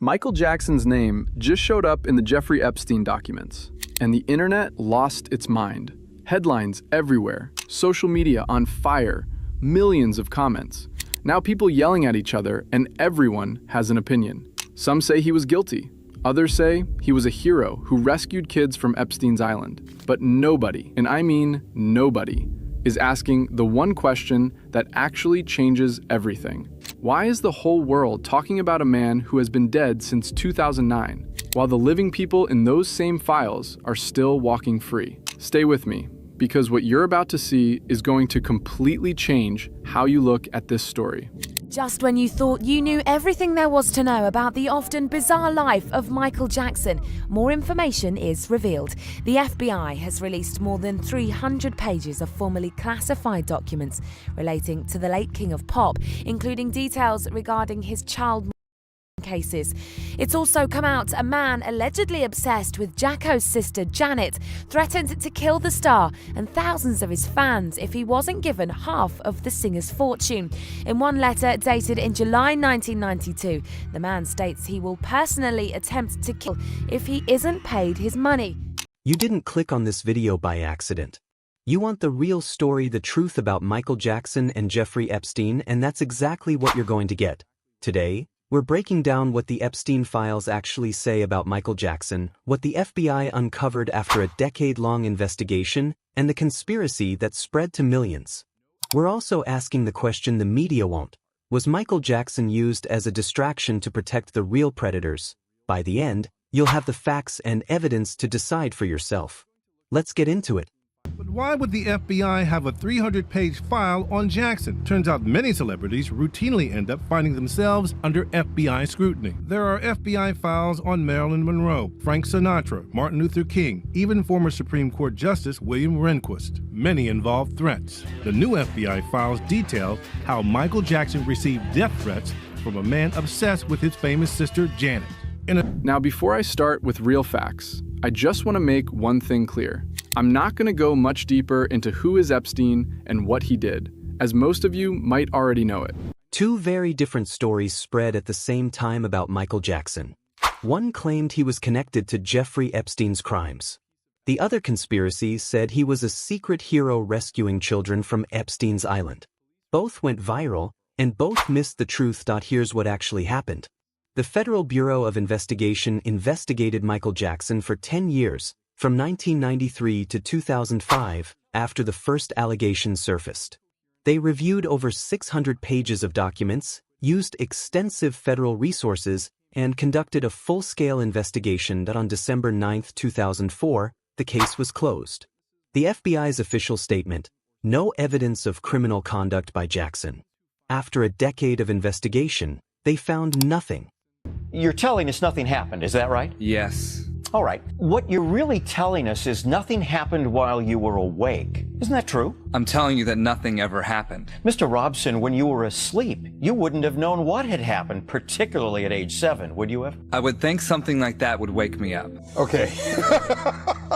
Michael Jackson's name just showed up in the Jeffrey Epstein documents, and the internet lost its mind. Headlines everywhere, social media on fire, millions of comments. Now people yelling at each other, and everyone has an opinion. Some say he was guilty. Others say he was a hero who rescued kids from Epstein's island. But nobody, and I mean nobody, is asking the one question that actually changes everything. Why is the whole world talking about a man who has been dead since 2009, while the living people in those same files are still walking free? Stay with me, because what you're about to see is going to completely change how you look at this story. Just when you thought you knew everything there was to know about the often bizarre life of Michael Jackson, more information is revealed. The FBI has released more than 300 pages of formerly classified documents relating to the late King of Pop, including details regarding his child cases. It's also come out a man allegedly obsessed with Jacko's sister Janet threatened to kill the star and thousands of his fans if he wasn't given half of the singer's fortune. In one letter dated in July 1992, the man states he will personally attempt to kill if he isn't paid his money. You didn't click on this video by accident. You want the real story, the truth about Michael Jackson and Jeffrey Epstein, and that's exactly what you're going to get. Today, we're breaking down what the Epstein files actually say about Michael Jackson, what the FBI uncovered after a decade-long investigation, and the conspiracy that spread to millions. We're also asking the question the media won't. Was Michael Jackson used as a distraction to protect the real predators? By the end, you'll have the facts and evidence to decide for yourself. Let's get into it. But why would the FBI have a 300-page file on Jackson? Turns out many celebrities routinely end up finding themselves under FBI scrutiny. There are FBI files on Marilyn Monroe, Frank Sinatra, Martin Luther King, even former Supreme Court Justice William Rehnquist. Many involve threats. The new FBI files detail how Michael Jackson received death threats from a man obsessed with his famous sister Janet. Now, before I start with real facts, I just want to make one thing clear. I'm not going to go much deeper into who is Epstein and what he did, as most of you might already know it. Two very different stories spread at the same time about Michael Jackson. One claimed he was connected to Jeffrey Epstein's crimes. The other conspiracy said he was a secret hero rescuing children from Epstein's island. Both went viral, and both missed the truth. Here's what actually happened. The Federal Bureau of Investigation investigated Michael Jackson for 10 years, from 1993 to 2005, after the first allegations surfaced. They reviewed over 600 pages of documents, used extensive federal resources, and conducted a full-scale investigation that on December 9, 2004, the case was closed. The FBI's official statement: no evidence of criminal conduct by Jackson. After a decade of investigation, they found nothing. You're telling us nothing happened, is that right? Yes. All right. What you're really telling us is nothing happened while you were awake. Isn't that true? I'm telling you that nothing ever happened. Mr. Robson, when you were asleep, you wouldn't have known what had happened, particularly at age 7, would you have? I would think something like that would wake me up. Okay.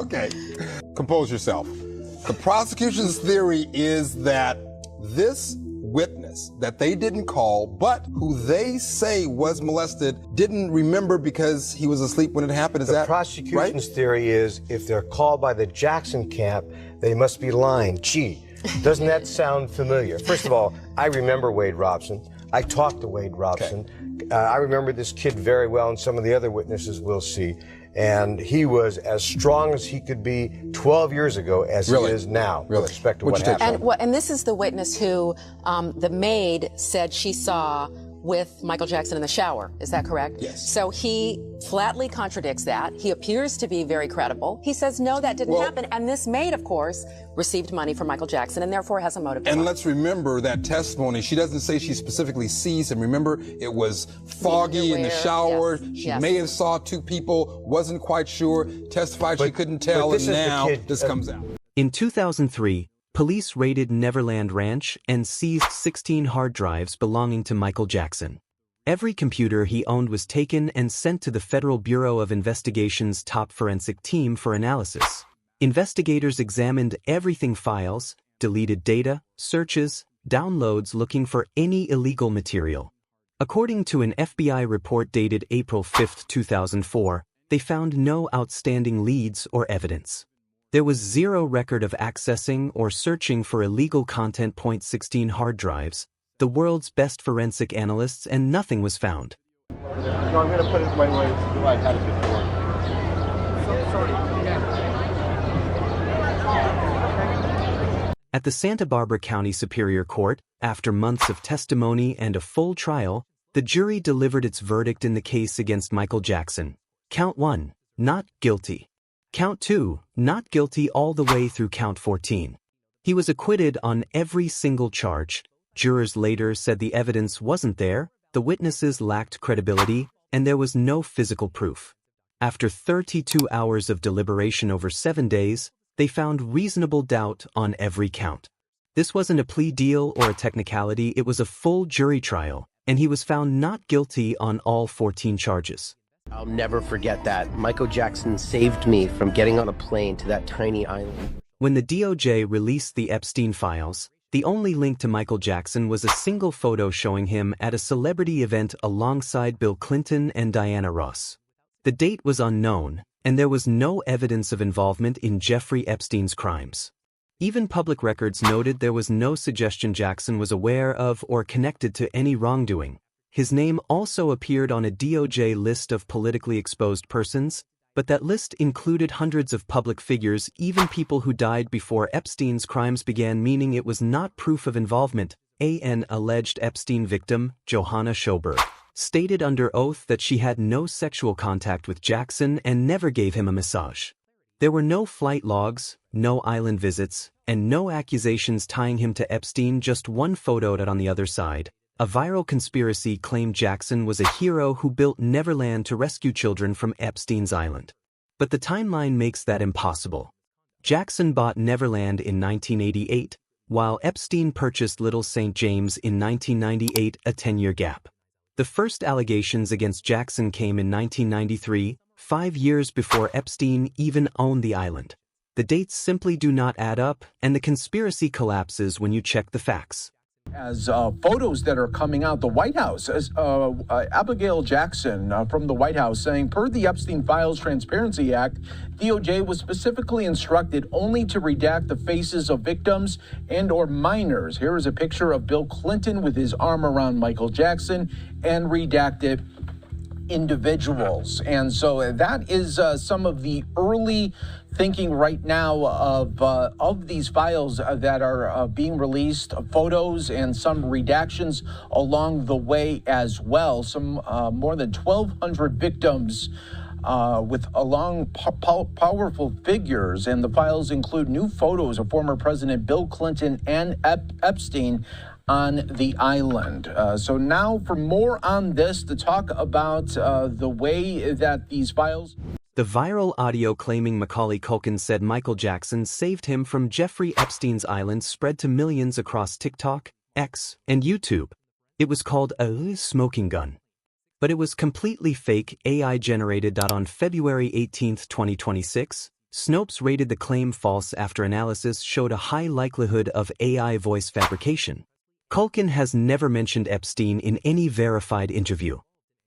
Okay. Compose yourself. The prosecution's theory is that this witness that they didn't call, but who they say was molested, didn't remember because he was asleep when it happened. Is that right? The prosecution's theory is if they're called by the Jackson camp, they must be lying. Gee, doesn't that sound familiar? First of all, I remember Wade Robson. I talked to Wade Robson. Okay. I remember this kid very well, and some of the other witnesses we'll see. And he was as strong as he could be 12 years ago as he is now with respect to what happened. And this is the witness who the maid said she saw with Michael Jackson in the shower. Is that correct? Yes. So he flatly contradicts that. He appears to be very credible. He says, no, that didn't happen. And this maid, of course, received money from Michael Jackson and therefore has a motive. And let's remember that testimony. She doesn't say she specifically sees him. Remember, it was foggy in the shower. Yes. She may have saw two people, wasn't quite sure, testified she couldn't tell, and now this comes out. In 2003, police raided Neverland Ranch and seized 16 hard drives belonging to Michael Jackson. Every computer he owned was taken and sent to the Federal Bureau of Investigation's top forensic team for analysis. Investigators examined everything: files, deleted data, searches, downloads, looking for any illegal material. According to an FBI report dated April 5, 2004, they found no outstanding leads or evidence. There was zero record of accessing or searching for illegal content. 16 hard drives, the world's best forensic analysts, and nothing was found. No, I'm going to put it the way I had it before. Sorry. At the Santa Barbara County Superior Court, after months of testimony and a full trial, the jury delivered its verdict in the case against Michael Jackson. Count 1, not guilty. Count 2, not guilty all the way through count 14. He was acquitted on every single charge. Jurors later said the evidence wasn't there, the witnesses lacked credibility, and there was no physical proof. After 32 hours of deliberation over 7 days, they found reasonable doubt on every count. This wasn't a plea deal or a technicality, it was a full jury trial, and he was found not guilty on all 14 charges. I'll never forget that. Michael Jackson saved me from getting on a plane to that tiny island. When the DOJ released the Epstein files, the only link to Michael Jackson was a single photo showing him at a celebrity event alongside Bill Clinton and Diana Ross. The date was unknown, and there was no evidence of involvement in Jeffrey Epstein's crimes. Even public records noted there was no suggestion Jackson was aware of or connected to any wrongdoing. His name also appeared on a DOJ list of politically exposed persons, but that list included hundreds of public figures, even people who died before Epstein's crimes began, meaning it was not proof of involvement. An alleged Epstein victim, Johanna Schoberg, stated under oath that she had no sexual contact with Jackson and never gave him a massage. There were no flight logs, no island visits, and no accusations tying him to Epstein, just one photo on the other side. A viral conspiracy claimed Jackson was a hero who built Neverland to rescue children from Epstein's island. But the timeline makes that impossible. Jackson bought Neverland in 1988, while Epstein purchased Little St. James in 1998, a 10-year gap. The first allegations against Jackson came in 1993, 5 years before Epstein even owned the island. The dates simply do not add up, and the conspiracy collapses when you check the facts. As photos that are coming out, the White House, Abigail Jackson from the White House saying, per the Epstein Files Transparency Act, DOJ was specifically instructed only to redact the faces of victims and or minors. Here is a picture of Bill Clinton with his arm around Michael Jackson and redacted individuals. And so that is some of the early thinking right now of these files that are being released, photos and some redactions along the way as well. Some more than 1,200 victims with powerful figures, and the files include new photos of former President Bill Clinton and Epstein on the island. So now for more on this, to talk about the way that these files... The viral audio claiming Macaulay Culkin said Michael Jackson saved him from Jeffrey Epstein's island spread to millions across TikTok, X, and YouTube. It was called a smoking gun. But it was completely fake, AI-generated. On February 18, 2026, Snopes rated the claim false after analysis showed a high likelihood of AI voice fabrication. Culkin has never mentioned Epstein in any verified interview.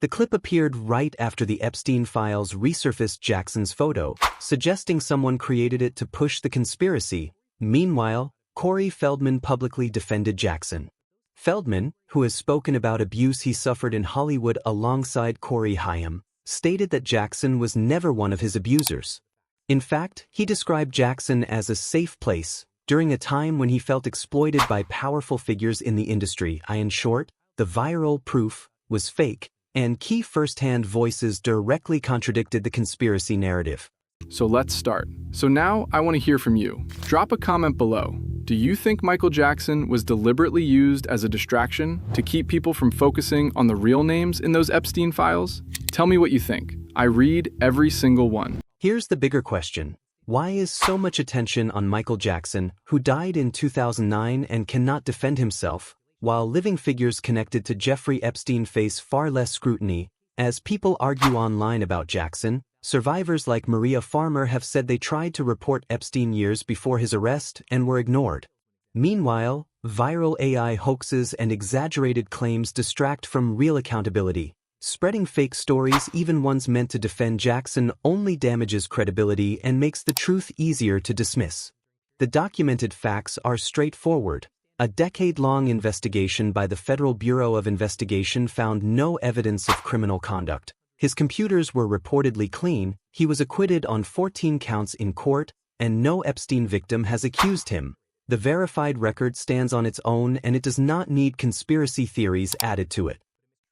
The clip appeared right after the Epstein files resurfaced Jackson's photo, suggesting someone created it to push the conspiracy. Meanwhile, Corey Feldman publicly defended Jackson. Feldman, who has spoken about abuse he suffered in Hollywood alongside Corey Haim, stated that Jackson was never one of his abusers. In fact, he described Jackson as a safe place during a time when he felt exploited by powerful figures in the industry. In short, the viral proof was fake, and key first-hand voices directly contradicted the conspiracy narrative. So let's start. So now I want to hear from you. Drop a comment below. Do you think Michael Jackson was deliberately used as a distraction to keep people from focusing on the real names in those Epstein files? Tell me what you think. I read every single one. Here's the bigger question. Why is so much attention on Michael Jackson, who died in 2009 and cannot defend himself, while living figures connected to Jeffrey Epstein face far less scrutiny? As people argue online about Jackson, survivors like Maria Farmer have said they tried to report Epstein years before his arrest and were ignored. Meanwhile, Viral AI hoaxes and exaggerated claims distract from real accountability. Spreading fake stories, even ones meant to defend Jackson, only damages credibility and makes the truth easier to dismiss. The documented facts are straightforward. A decade-long investigation by the Federal Bureau of Investigation found no evidence of criminal conduct. His computers were reportedly clean, he was acquitted on 14 counts in court, and no Epstein victim has accused him. The verified record stands on its own and it does not need conspiracy theories added to it.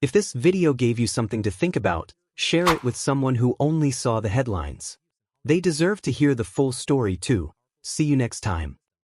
If this video gave you something to think about, share it with someone who only saw the headlines. They deserve to hear the full story too. See you next time.